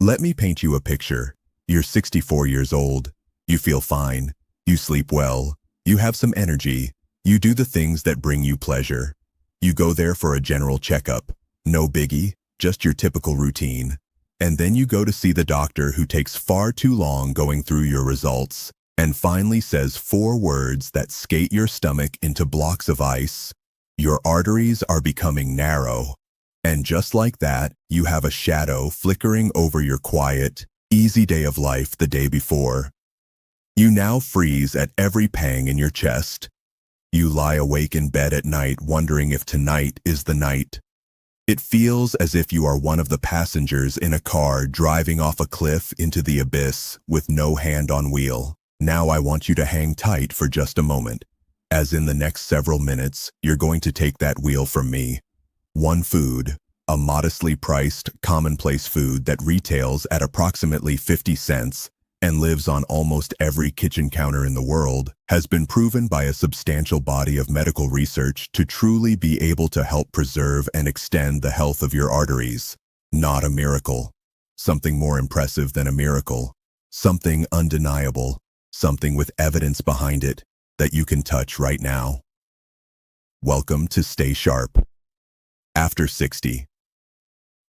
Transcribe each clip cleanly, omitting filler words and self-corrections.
Let me paint you a picture. You're 64 years old. You feel fine. You sleep well. You have some energy. You do the things that bring you pleasure. You go there for a general checkup. No biggie, just your typical routine. And then you go to see the doctor who takes far too long going through your results and finally says 4 words that skate your stomach into blocks of ice. Your arteries are becoming narrow. And just like that, you have a shadow flickering over your quiet, easy day of life the day before. You now freeze at every pang in your chest. You lie awake in bed at night wondering if tonight is the night. It feels as if you are one of the passengers in a car driving off a cliff into the abyss with no hand on wheel. Now I want you to hang tight for just a moment, as in the next several minutes, you're going to take that wheel from me. One food, a modestly priced, commonplace food that retails at approximately 50 cents and lives on almost every kitchen counter in the world, has been proven by a substantial body of medical research to truly be able to help preserve and extend the health of your arteries. Not a miracle. Something more impressive than a miracle. Something undeniable. Something with evidence behind it that you can touch right now. Welcome to Stay Sharp. After 60.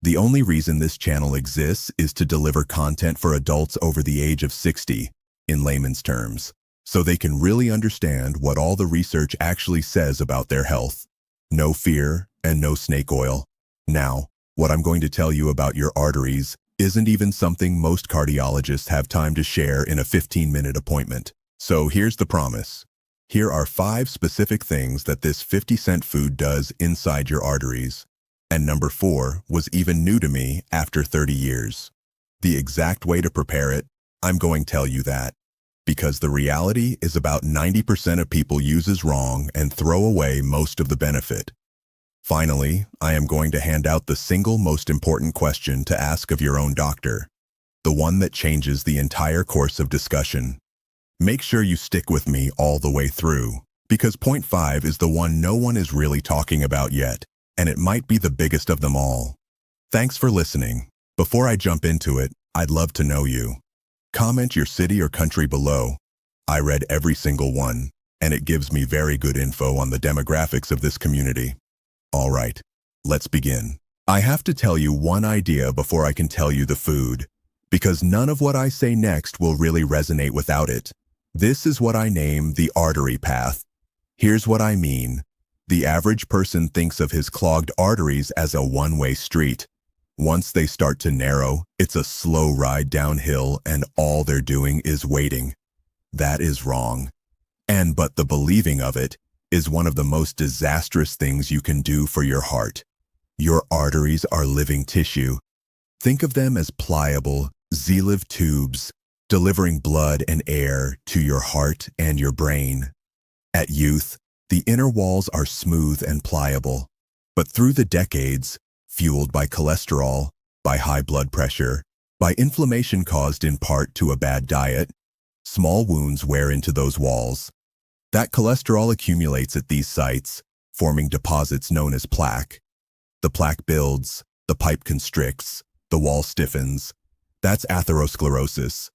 The only reason this channel exists is to deliver content for adults over the age of 60, in layman's terms, so they can really understand what all the research actually says about their health. No fear and no snake oil. Now, what I'm going to tell you about your arteries isn't even something most cardiologists have time to share in a 15-minute appointment. So here's the promise. Here are 5 specific things that this 50-cent food does inside your arteries. And number 4 was even new to me after 30 years. The exact way to prepare it, I'm going to tell you that. Because the reality is about 90% of people uses wrong and throw away most of the benefit. Finally, I am going to hand out the single most important question to ask of your own doctor. The one that changes the entire course of discussion. Make sure you stick with me all the way through, because point 5 is the one no one is really talking about yet. And it might be the biggest of them all. Thanks for listening. Before I jump into it, I'd love to know you. Comment your city or country below. I read every single one, and it gives me very good info on the demographics of this community. All right, let's begin. I have to tell you one idea before I can tell you the food, because none of what I say next will really resonate without it. This is what I name the artery path. Here's what I mean. The average person thinks of his clogged arteries as a one-way street. Once they start to narrow, it's a slow ride downhill and all they're doing is waiting. That is wrong. But the believing of it is one of the most disastrous things you can do for your heart. Your arteries are living tissue. Think of them as pliable, Z-live tubes, delivering blood and air to your heart and your brain. At youth, the inner walls are smooth and pliable, but through the decades, fueled by cholesterol, by high blood pressure, by inflammation caused in part to a bad diet, small wounds wear into those walls. That cholesterol accumulates at these sites, forming deposits known as plaque. The plaque builds, the pipe constricts, the wall stiffens. That's atherosclerosis.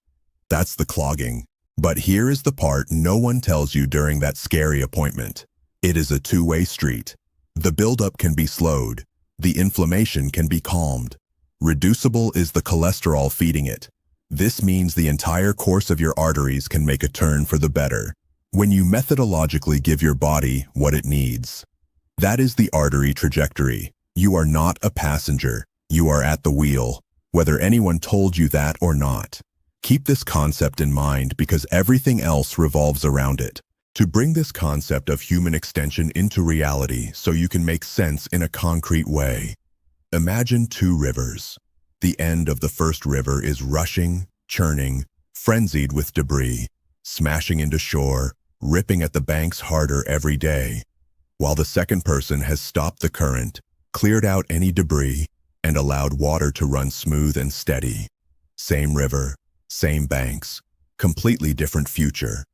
That's the clogging. But here is the part no one tells you during that scary appointment. It is a two-way street. The buildup can be slowed. The inflammation can be calmed. Reducible is the cholesterol feeding it. This means the entire course of your arteries can make a turn for the better when you methodologically give your body what it needs. That is the artery trajectory. You are not a passenger. You are at the wheel, whether anyone told you that or not. Keep this concept in mind because everything else revolves around it. To bring this concept of human extension into reality so you can make sense in a concrete way, imagine 2 rivers. The end of the first river is rushing, churning, frenzied with debris, smashing into shore, ripping at the banks harder every day, while the second person has stopped the current, cleared out any debris, and allowed water to run smooth and steady. Same river, same banks, completely different future.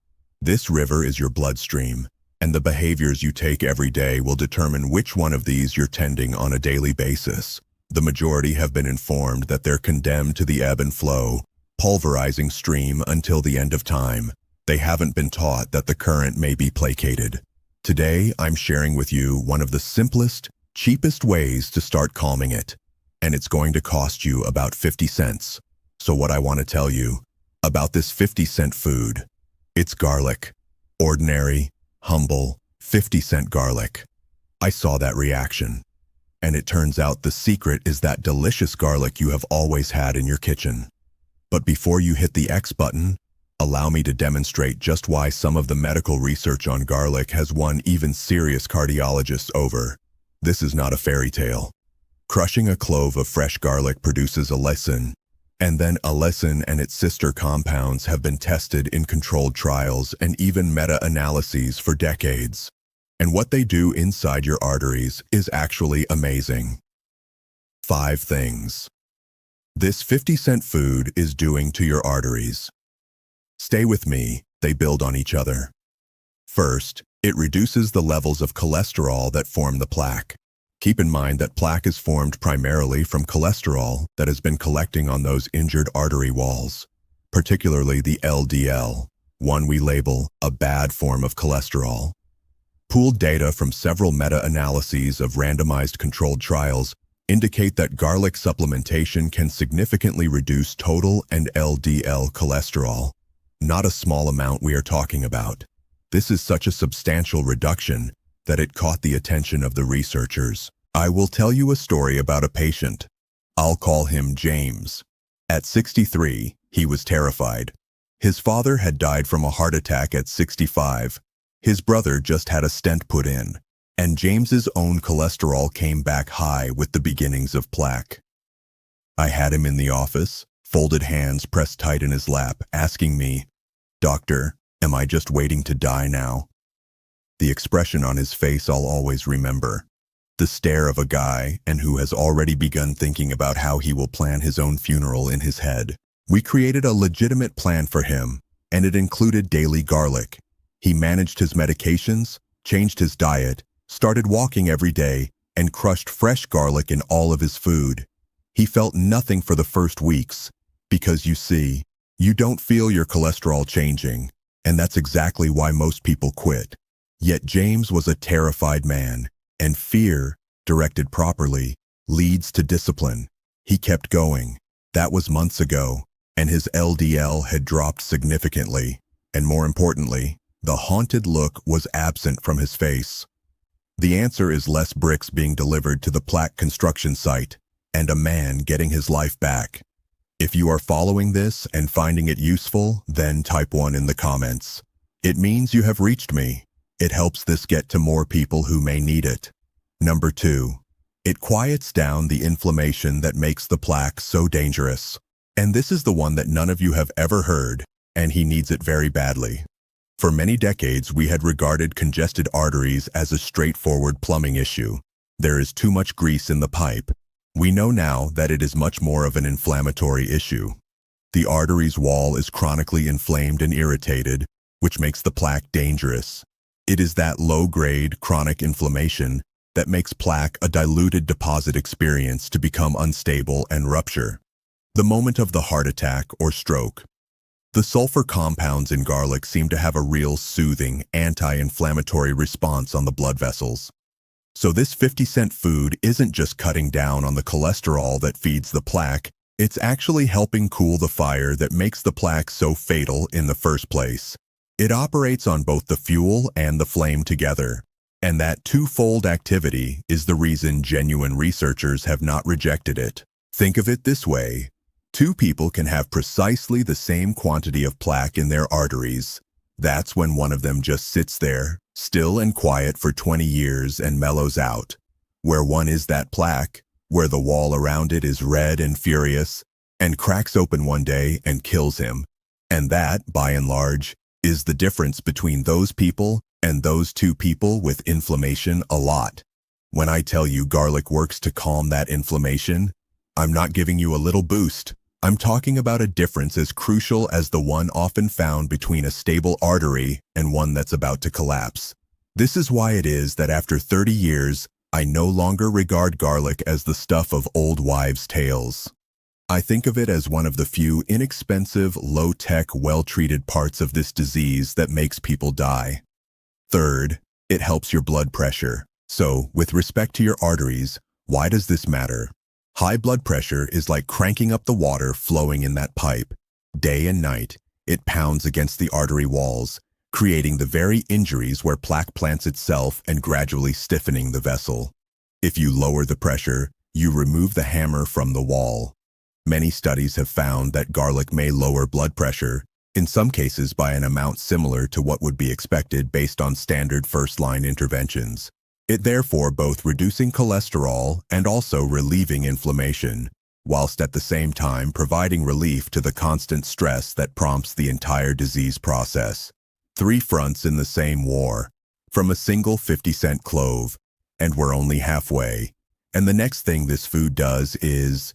This river is your bloodstream, and the behaviors you take every day will determine which one of these you're tending on a daily basis. The majority have been informed that they're condemned to the ebb and flow, pulverizing stream until the end of time. They haven't been taught that the current may be placated. Today, I'm sharing with you one of the simplest, cheapest ways to start calming it. And it's going to cost you about 50 cents. So what I want to tell you about this 50-cent food, it's garlic. Ordinary, humble, 50-cent garlic. I saw that reaction. And it turns out the secret is that delicious garlic you have always had in your kitchen. But before you hit the X button, allow me to demonstrate just why some of the medical research on garlic has won even serious cardiologists over. This is not a fairy tale. Crushing a clove of fresh garlic produces allicin, and then allicin and its sister compounds have been tested in controlled trials and even meta-analyses for decades. And what they do inside your arteries is actually amazing. 5 things this 50-cent food is doing to your arteries. Stay with me, they build on each other. First, it reduces the levels of cholesterol that form the plaque. Keep in mind that plaque is formed primarily from cholesterol that has been collecting on those injured artery walls, particularly the LDL, one we label a bad form of cholesterol. Pooled data from several meta-analyses of randomized controlled trials indicate that garlic supplementation can significantly reduce total and LDL cholesterol. Not a small amount we are talking about. This is such a substantial reduction that it caught the attention of the researchers. I will tell you a story about a patient. I'll call him James. At 63, he was terrified. His father had died from a heart attack at 65. His brother just had a stent put in, and James's own cholesterol came back high with the beginnings of plaque. I had him in the office, folded hands pressed tight in his lap, asking me, "Doctor, am I just waiting to die now?" The expression on his face I'll always remember. The stare of a guy and who has already begun thinking about how he will plan his own funeral in his head. We created a legitimate plan for him, and it included daily garlic. He managed his medications, changed his diet, started walking every day, and crushed fresh garlic in all of his food. He felt nothing for the first weeks, because you see, you don't feel your cholesterol changing, and that's exactly why most people quit. Yet James was a terrified man, and fear, directed properly, leads to discipline. He kept going. That was months ago, and his LDL had dropped significantly, and more importantly, the haunted look was absent from his face. The answer is less bricks being delivered to the plaque construction site, and a man getting his life back. If you are following this and finding it useful, then type 1 in the comments. It means you have reached me. It helps this get to more people who may need it. Number 2. It quiets down the inflammation that makes the plaque so dangerous. And this is the one that none of you have ever heard, and he needs it very badly. For many decades, we had regarded congested arteries as a straightforward plumbing issue. There is too much grease in the pipe. We know now that it is much more of an inflammatory issue. The artery's wall is chronically inflamed and irritated, which makes the plaque dangerous. It is that low-grade, chronic inflammation that makes plaque a diluted deposit experience to become unstable and rupture. The moment of the heart attack or stroke. The sulfur compounds in garlic seem to have a real soothing, anti-inflammatory response on the blood vessels. So this 50-cent food isn't just cutting down on the cholesterol that feeds the plaque, it's actually helping cool the fire that makes the plaque so fatal in the first place. It operates on both the fuel and the flame together. And that twofold activity is the reason genuine researchers have not rejected it. Think of it this way. 2 people can have precisely the same quantity of plaque in their arteries. That's when one of them just sits there, still and quiet for 20 years and mellows out. Where one is that plaque, where the wall around it is red and furious, and cracks open one day and kills him. And that, by and large, is the difference between those people and those 2 people with inflammation a lot. When I tell you garlic works to calm that inflammation, I'm not giving you a little boost. I'm talking about a difference as crucial as the one often found between a stable artery and one that's about to collapse. This is why it is that after 30 years, I no longer regard garlic as the stuff of old wives' tales. I think of it as one of the few inexpensive, low-tech, well-treated parts of this disease that makes people die. Third, it helps your blood pressure. So, with respect to your arteries, why does this matter? High blood pressure is like cranking up the water flowing in that pipe. Day and night, it pounds against the artery walls, creating the very injuries where plaque plants itself and gradually stiffening the vessel. If you lower the pressure, you remove the hammer from the wall. Many studies have found that garlic may lower blood pressure, in some cases by an amount similar to what would be expected based on standard first-line interventions. It therefore both reducing cholesterol and also relieving inflammation, whilst at the same time providing relief to the constant stress that prompts the entire disease process. 3 fronts in the same war, from a single 50-cent clove, and we're only halfway. And the next thing this food does is,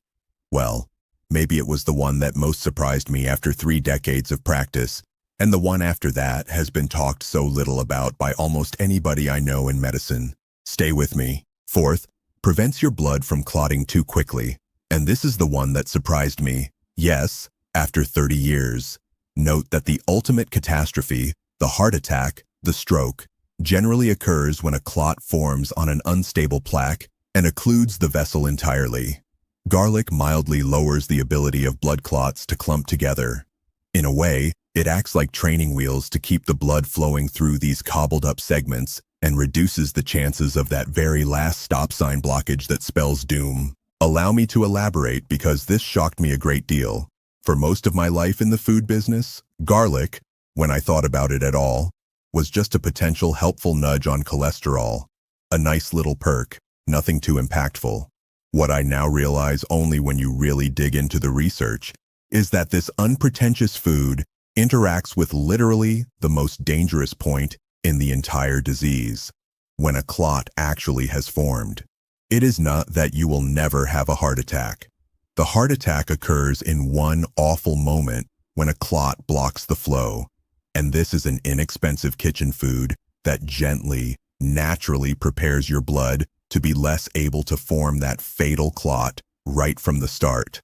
well, maybe it was the one that most surprised me after 3 decades of practice, and the one after that has been talked so little about by almost anybody I know in medicine. Stay with me. Fourth, prevents your blood from clotting too quickly. And this is the one that surprised me. Yes, after 30 years. Note that the ultimate catastrophe, the heart attack, the stroke, generally occurs when a clot forms on an unstable plaque and occludes the vessel entirely. Garlic mildly lowers the ability of blood clots to clump together. In a way, it acts like training wheels to keep the blood flowing through these cobbled-up segments and reduces the chances of that very last stop sign blockage that spells doom. Allow me to elaborate because this shocked me a great deal. For most of my life in the food business, garlic, when I thought about it at all, was just a potential helpful nudge on cholesterol. A nice little perk, nothing too impactful. What I now realize only when you really dig into the research is that this unpretentious food interacts with literally the most dangerous point in the entire disease, when a clot actually has formed. It is not that you will never have a heart attack. The heart attack occurs in one awful moment when a clot blocks the flow, and this is an inexpensive kitchen food that gently, naturally prepares your blood to be less able to form that fatal clot right from the start.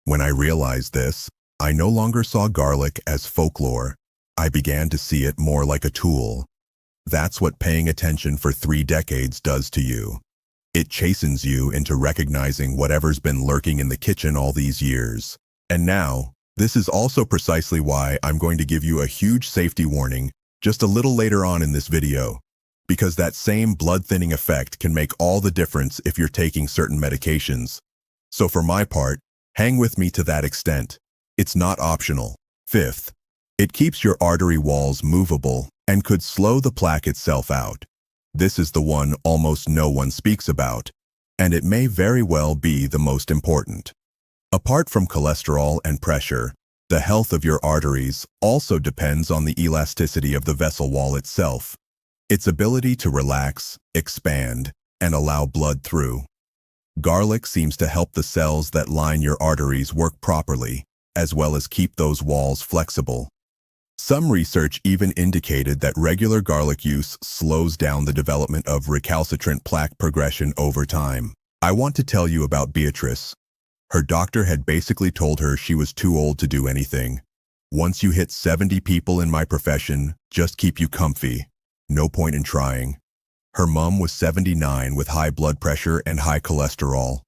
When I realized this, I no longer saw garlic as folklore. I began to see it more like a tool. That's what paying attention for 3 decades does to you. It chastens you into recognizing whatever's been lurking in the kitchen all these years. And now, this is also precisely why I'm going to give you a huge safety warning just a little later on in this video, because that same blood-thinning effect can make all the difference if you're taking certain medications. So for my part, hang with me to that extent. It's not optional. Fifth, it keeps your artery walls movable and could slow the plaque itself out. This is the one almost no one speaks about, and it may very well be the most important. Apart from cholesterol and pressure, the health of your arteries also depends on the elasticity of the vessel wall itself, its ability to relax, expand, and allow blood through. Garlic seems to help the cells that line your arteries work properly, as well as keep those walls flexible. Some research even indicated that regular garlic use slows down the development of recalcitrant plaque progression over time. I want to tell you about Beatrice. Her doctor had basically told her she was too old to do anything. Once you hit 70 people in my profession, just keep you comfy. No point in trying. Her mom was 79 with high blood pressure and high cholesterol.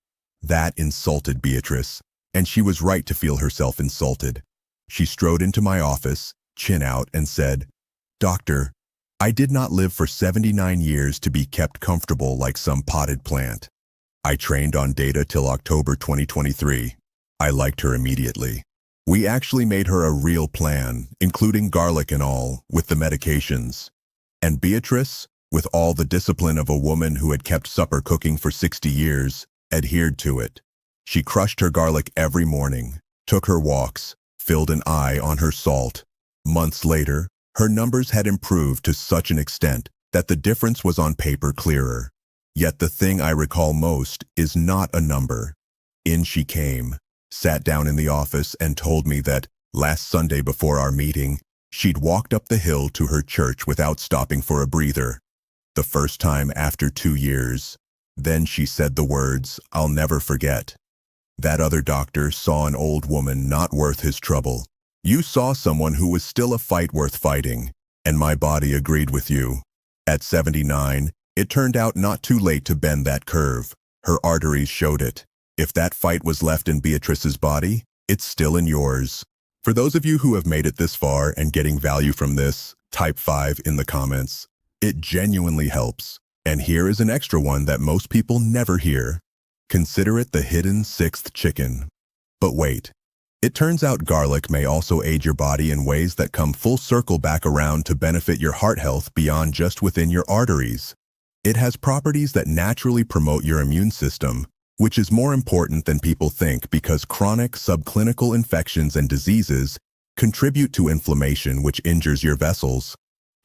That insulted Beatrice, and she was right to feel herself insulted. She strode into my office, chin out, and said, "Doctor, I did not live for 79 years to be kept comfortable like some potted plant. I trained on data till October 2023. I liked her immediately. We actually made her a real plan, including garlic and all, with the medications. And Beatrice, with all the discipline of a woman who had kept supper cooking for 60 years, adhered to it. She crushed her garlic every morning, took her walks, filled an eye on her salt. Months later, her numbers had improved to such an extent that the difference was on paper clearer. Yet the thing I recall most is not a number. In she came, sat down in the office, and told me that last Sunday before our meeting, she'd walked up the hill to her church without stopping for a breather. The first time after 2 years. Then she said the words I'll never forget. That other doctor saw an old woman not worth his trouble. You saw someone who was still a fight worth fighting, and my body agreed with you. At 79, it turned out not too late to bend that curve. Her arteries showed it. If that fight was left in Beatrice's body, it's still in yours. For those of you who have made it this far and getting value from this, type 5 in the comments. It genuinely helps. And here is an extra one that most people never hear. Consider it the hidden sixth chicken. But wait. It turns out garlic may also aid your body in ways that come full circle back around to benefit your heart health beyond just within your arteries. It has properties that naturally promote your immune system, which is more important than people think because chronic subclinical infections and diseases contribute to inflammation which injures your vessels.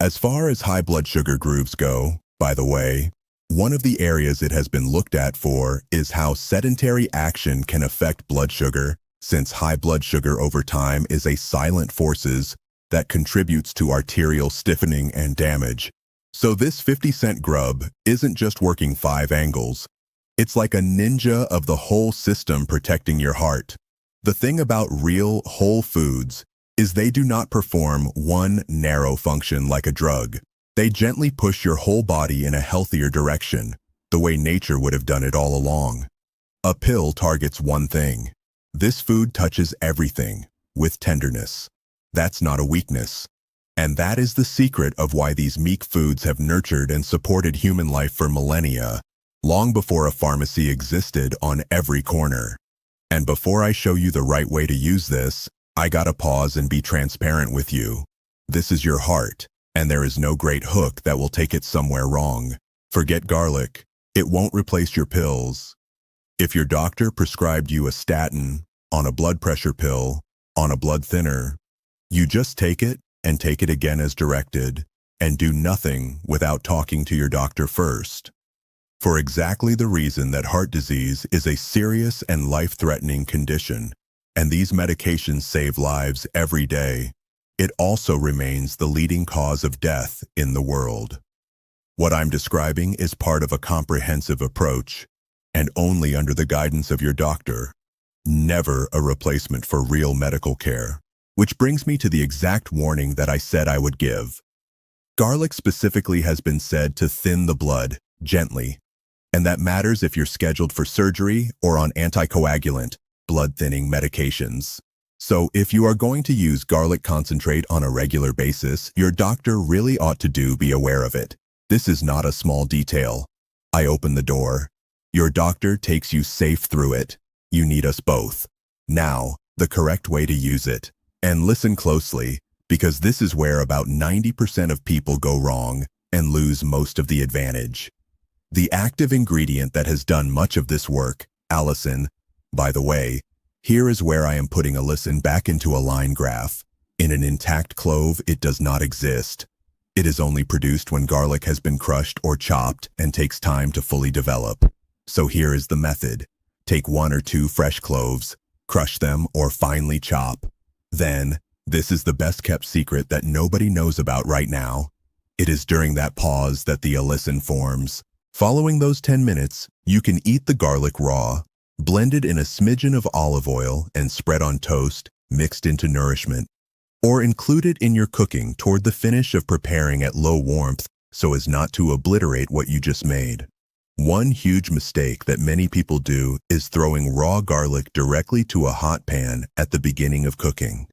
As far as high blood sugar grooves go, by the way, one of the areas it has been looked at for is how sedentary action can affect blood sugar, since high blood sugar over time is a silent force that contributes to arterial stiffening and damage. So this 50-cent grub isn't just working 5 angles. It's like a ninja of the whole system protecting your heart. The thing about real whole foods is they do not perform one narrow function like a drug. They gently push your whole body in a healthier direction, the way nature would have done it all along. A pill targets one thing. This food touches everything, with tenderness. That's not a weakness. And that is the secret of why these meek foods have nurtured and supported human life for millennia, long before a pharmacy existed on every corner. And before I show you the right way to use this, I gotta pause and be transparent with you. This is your heart, and there is no great hook that will take it somewhere wrong. Forget garlic. It won't replace your pills. If your doctor prescribed you a statin, on a blood pressure pill, on a blood thinner, you just take it and take it again as directed, and do nothing without talking to your doctor first. For exactly the reason that heart disease is a serious and life-threatening condition, and these medications save lives every day, it also remains the leading cause of death in the world. What I'm describing is part of a comprehensive approach, and only under the guidance of your doctor, never a replacement for real medical care. Which brings me to the exact warning that I said I would give. Garlic specifically has been said to thin the blood, gently, and that matters if you're scheduled for surgery or on anticoagulant, blood-thinning medications. So if you are going to use garlic concentrate on a regular basis, your doctor really ought to be aware of it. This is not a small detail. I open the door. Your doctor takes you safe through it. You need us both. Now, the correct way to use it. And listen closely, because this is where about 90% of people go wrong and lose most of the advantage. The active ingredient that has done much of this work, allicin, by the way, here is where I am putting allicin back into a line graph. In an intact clove, it does not exist. It is only produced when garlic has been crushed or chopped and takes time to fully develop. So here is the method. Take 1 or 2 fresh cloves, crush them or finely chop. Then, this is the best-kept secret that nobody knows about right now. It is during that pause that the allicin forms. Following those 10 minutes, you can eat the garlic raw, blended in a smidgen of olive oil and spread on toast, mixed into nourishment. Or include it in your cooking toward the finish of preparing at low warmth so as not to obliterate what you just made. One huge mistake that many people do is throwing raw garlic directly to a hot pan at the beginning of cooking.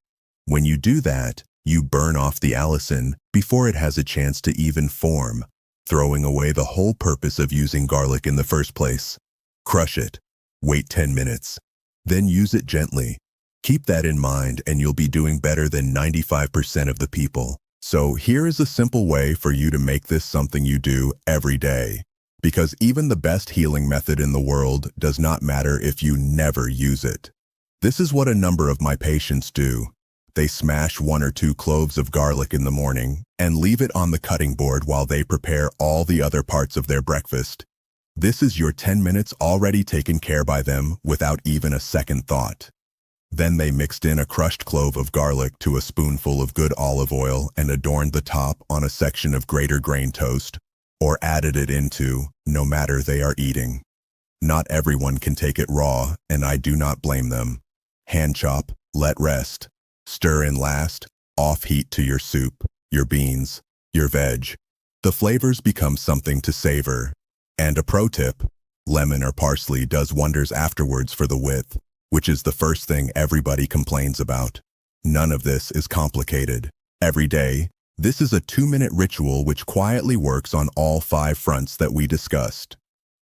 When you do that, you burn off the allicin before it has a chance to even form, throwing away the whole purpose of using garlic in the first place. Crush it. Wait 10 minutes. Then use it gently. Keep that in mind and you'll be doing better than 95% of the people. So here is a simple way for you to make this something you do every day. Because even the best healing method in the world does not matter if you never use it. This is what a number of my patients do. They smash 1 or 2 cloves of garlic in the morning and leave it on the cutting board while they prepare all the other parts of their breakfast. This is your 10 minutes already taken care by them without even a second thought. Then they mixed in a crushed clove of garlic to a spoonful of good olive oil and adorned the top on a section of greater grain toast, or added it into, no matter they are eating. Not everyone can take it raw, and I do not blame them. Hand chop, let rest. Stir in last, off heat to your soup, your beans, your veg. The flavors become something to savor. And a pro tip, lemon or parsley does wonders afterwards for the width, which is the first thing everybody complains about. None of this is complicated. Every day, this is a 2-minute ritual which quietly works on all 5 fronts that we discussed.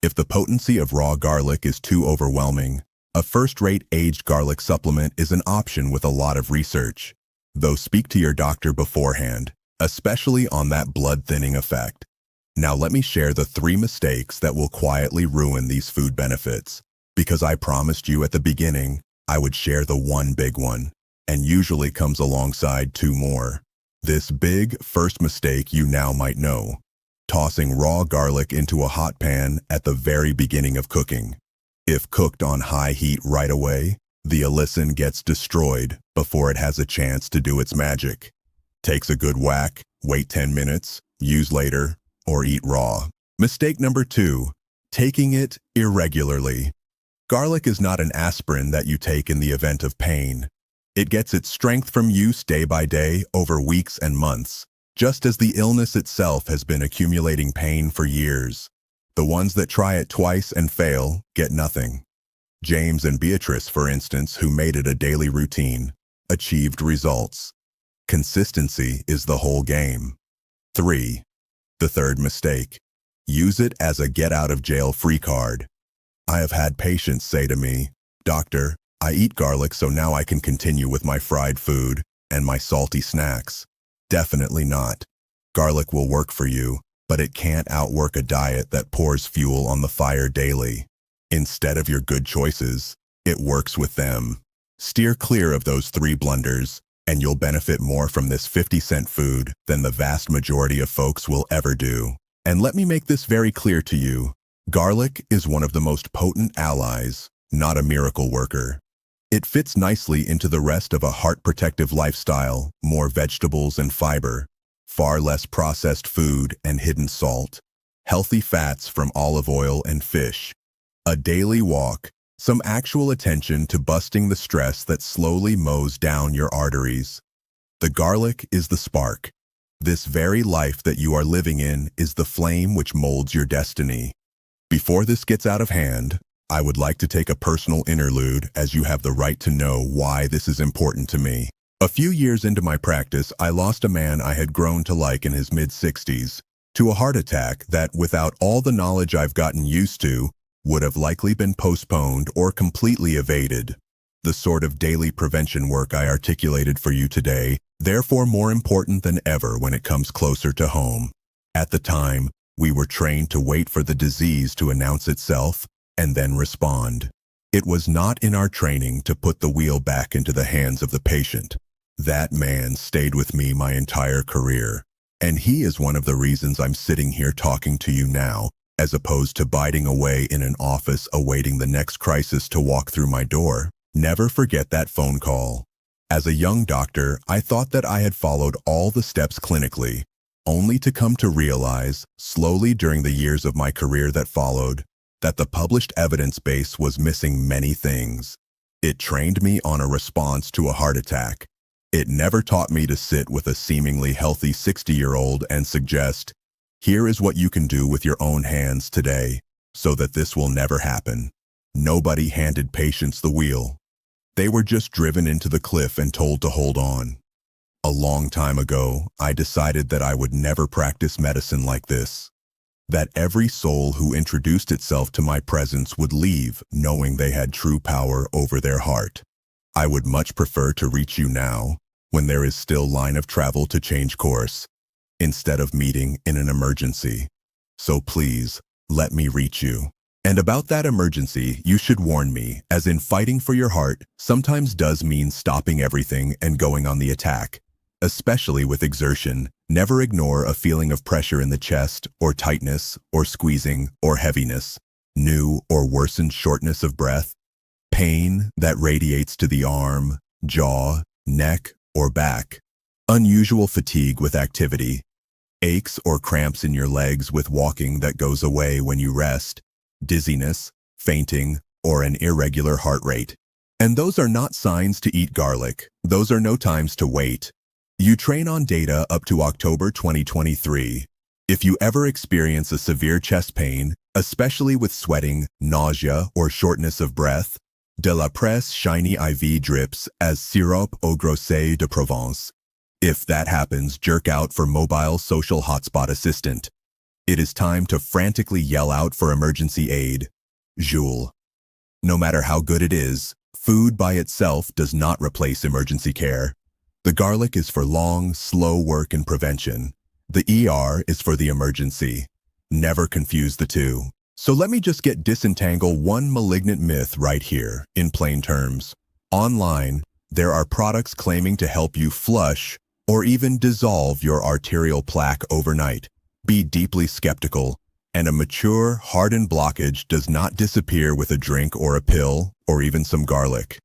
If the potency of raw garlic is too overwhelming, a first-rate aged garlic supplement is an option with a lot of research. Though speak to your doctor beforehand, especially on that blood-thinning effect. Now let me share the 3 mistakes that will quietly ruin these food benefits, because I promised you at the beginning I would share the one big one, and usually comes alongside 2 more. This big first mistake you now might know: tossing raw garlic into a hot pan at the very beginning of cooking. If cooked on high heat right away, the allicin gets destroyed before it has a chance to do its magic. Takes a good whack, wait 10 minutes, use later, or eat raw. Mistake number 2, taking it irregularly. Garlic is not an aspirin that you take in the event of pain. It gets its strength from use day by day over weeks and months, just as the illness itself has been accumulating pain for years. The ones that try it twice and fail get nothing. James and Beatrice, for instance, who made it a daily routine, achieved results. Consistency is the whole game. 3. The third mistake: use it as a get-out-of-jail-free card. I have had patients say to me, "Doctor, I eat garlic so now I can continue with my fried food and my salty snacks." Definitely not. Garlic will work for you, but it can't outwork a diet that pours fuel on the fire daily. Instead of your good choices, it works with them. Steer clear of those 3 blunders, and you'll benefit more from this 50-cent food than the vast majority of folks will ever do. And let me make this very clear to you: garlic is one of the most potent allies, not a miracle worker. It fits nicely into the rest of a heart-protective lifestyle: more vegetables and fiber, far less processed food and hidden salt, healthy fats from olive oil and fish, a daily walk, some actual attention to busting the stress that slowly mows down your arteries. The garlic is the spark. This very life that you are living in is the flame which molds your destiny. Before this gets out of hand, I would like to take a personal interlude, as you have the right to know why this is important to me. A few years into my practice, I lost a man I had grown to like in his mid-60s to a heart attack that, without all the knowledge I've gotten used to, would have likely been postponed or completely evaded. The sort of daily prevention work I articulated for you today, therefore more important than ever when it comes closer to home. At the time, we were trained to wait for the disease to announce itself and then respond. It was not in our training to put the wheel back into the hands of the patient. That man stayed with me my entire career, and he is one of the reasons I'm sitting here talking to you now, as opposed to biding away in an office awaiting the next crisis to walk through my door. Never forget that phone call. As a young doctor, I thought that I had followed all the steps clinically, only to come to realize, slowly during the years of my career that followed, that the published evidence base was missing many things. It trained me on a response to a heart attack. It never taught me to sit with a seemingly healthy 60-year-old and suggest, "Here is what you can do with your own hands today, so that this will never happen." Nobody handed patients the wheel. They were just driven into the cliff and told to hold on. A long time ago, I decided that I would never practice medicine like this. That every soul who introduced itself to my presence would leave knowing they had true power over their heart. I would much prefer to reach you now, when there is still line of travel to change course, instead of meeting in an emergency. So please, let me reach you. And about that emergency, you should warn me, as in fighting for your heart sometimes does mean stopping everything and going on the attack. Especially with exertion, never ignore a feeling of pressure in the chest, or tightness, or squeezing, or heaviness, new or worsened shortness of breath, pain that radiates to the arm, jaw, neck, or back, unusual fatigue with activity. aches or cramps in your legs with walking that goes away when you rest, dizziness, fainting, or an irregular heart rate. And those are not signs to eat garlic. Those are no times to wait. You train on data up to October 2023. If you ever experience a severe chest pain, especially with sweating, nausea, or shortness of breath, de la Presse shiny IV drips as sirop au groset de Provence. If that happens, jerk out for mobile social hotspot assistant. It is time to frantically yell out for emergency aid. Jules. No matter how good it is, food by itself does not replace emergency care. The garlic is for long, slow work and prevention. The ER is for the emergency. Never confuse the two. So let me just disentangle one malignant myth right here, in plain terms. Online, there are products claiming to help you flush or even dissolve your arterial plaque overnight. Be deeply skeptical, and a mature, hardened blockage does not disappear with a drink or a pill or even some garlic.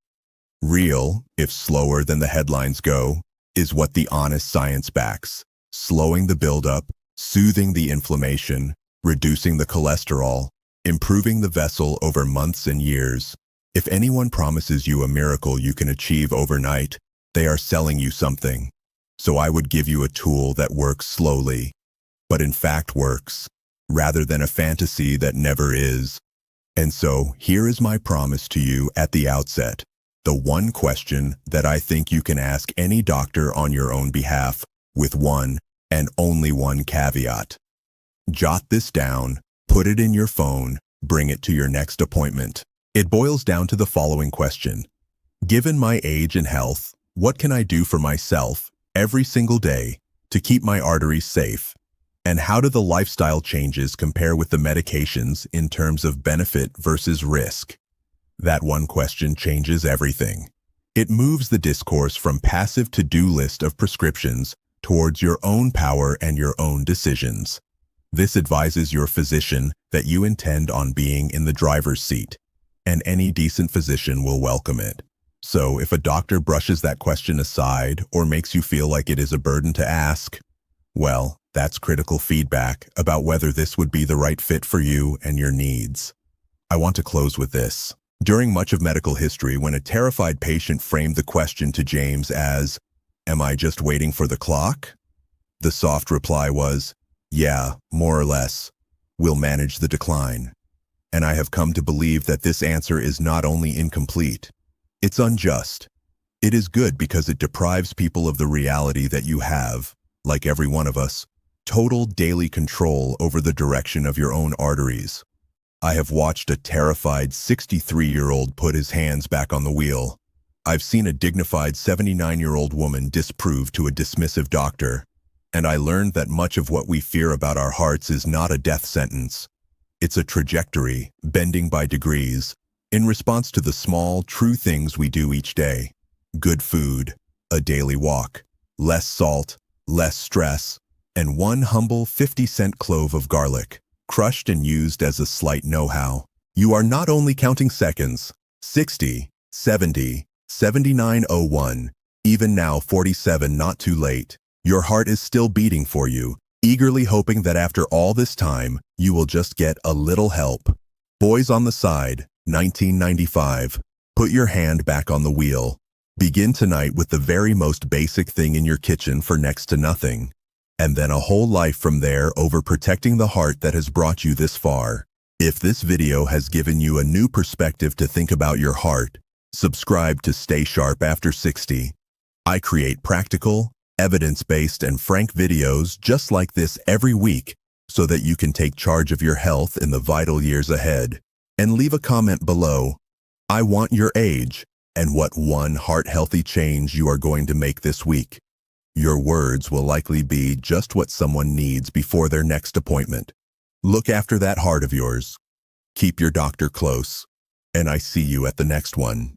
Real, if slower than the headlines go, is what the honest science backs. Slowing the buildup, soothing the inflammation, reducing the cholesterol, improving the vessel over months and years. If anyone promises you a miracle you can achieve overnight, they are selling you something. So I would give you a tool that works slowly, but in fact works, rather than a fantasy that never is. And so here is my promise to you at the outset, the one question that I think you can ask any doctor on your own behalf, with one and only one caveat. Jot this down, put it in your phone, bring it to your next appointment. It boils down to the following question. Given my age and health, what can I do for myself every single day to keep my arteries safe? And how do the lifestyle changes compare with the medications in terms of benefit versus risk? That one question changes everything. It moves the discourse from passive to-do list of prescriptions towards your own power and your own decisions. This advises your physician that you intend on being in the driver's seat, and any decent physician will welcome it. So if a doctor brushes that question aside or makes you feel like it is a burden to ask, well, that's critical feedback about whether this would be the right fit for you and your needs. I want to close with this. During much of medical history, when a terrified patient framed the question to James as, "Am I just waiting for the clock?" the soft reply was, "Yeah, more or less. We'll manage the decline." And I have come to believe that this answer is not only incomplete, it's unjust. It is good because it deprives people of the reality that you have, like every one of us, total daily control over the direction of your own arteries. I have watched a terrified 63-year-old put his hands back on the wheel. I've seen a dignified 79-year-old woman disprove to a dismissive doctor. And I learned that much of what we fear about our hearts is not a death sentence. It's a trajectory, bending by degrees, in response to the small, true things we do each day. Good food, a daily walk, less salt, less stress, and one humble 50-cent clove of garlic, crushed and used as a slight know-how. You are not only counting seconds, 60, 70, 79:01, even now 47, not too late. Your heart is still beating for you, eagerly hoping that after all this time, you will just get a little help. Boys on the Side, 1995. Put your hand back on the wheel. Begin tonight with the very most basic thing in your kitchen for next to nothing. And then a whole life from there over protecting the heart that has brought you this far. If this video has given you a new perspective to think about your heart, subscribe to Stay Sharp After 60. I create practical, evidence-based and frank videos just like this every week so that you can take charge of your health in the vital years ahead. And leave a comment below. I want your age and what one heart-healthy change you are going to make this week. Your words will likely be just what someone needs before their next appointment. Look after that heart of yours. Keep your doctor close. And I see you at the next one.